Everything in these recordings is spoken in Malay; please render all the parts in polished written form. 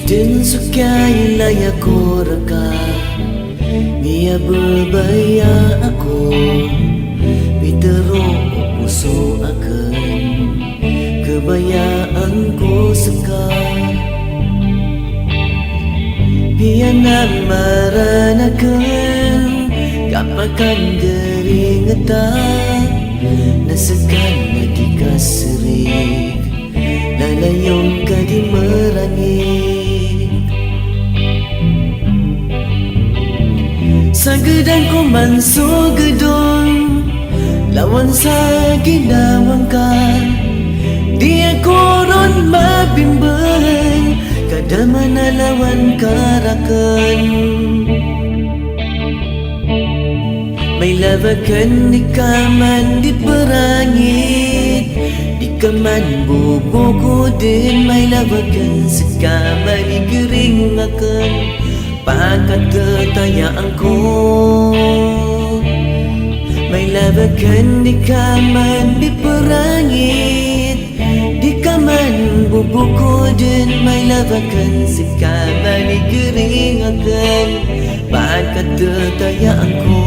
Dan sukai layak ko raka Mia berbaya aku Bitero puso akan Kebayaan ko seka Bianan maranakan Kapakan geringatan Nasekan na di kaserik Lalayong ka di merangit Sa gedang ko man so gedong Lawan sa ginawang ka Di ako ron mabimbang Kada manalawan karakan May lavakan di ka man di perangit Di ka man bubukudin May lavakan sa kamay di gering akan Pagkatatayaan ko May lavakan di ka man di perangit Di ka man bubukudin May lavakan sa kamay di gering akan Pagkatatayaan ko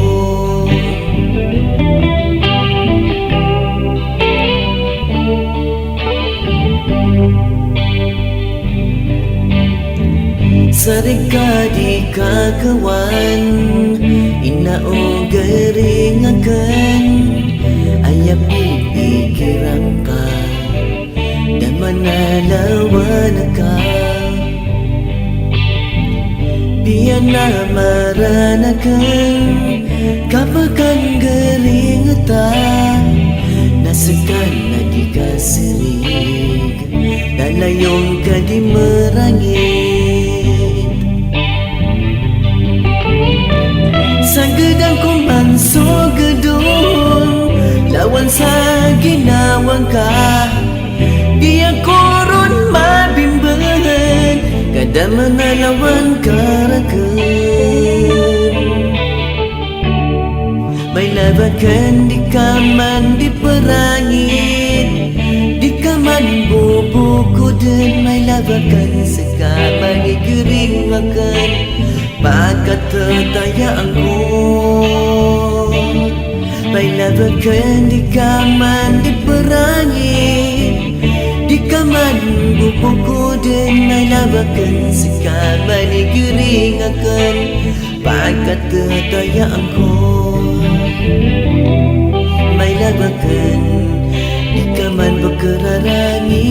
Sarika di kakawan Inao garing akan Ayap ipikiran ka Dan manalawan ka Biyan na maranakan Kapakan garing atan Nasekan na di kasirig Lalayong ka di merangit Sa gedang ko man so gedong Lawan sa ginawang ka Di ako ron mabimbangan Kada manalawan karakan May lavakan di ka man di perangit Di ka man bubukudin May lavakan sa kamay di gering akan Pagkatatayaan ko May lavakan di ka man di perangit Di ka man bubukudin May lavakan sa kamay di gering akan Pagkatatayaan ko May lavakan di ka man bekerarangit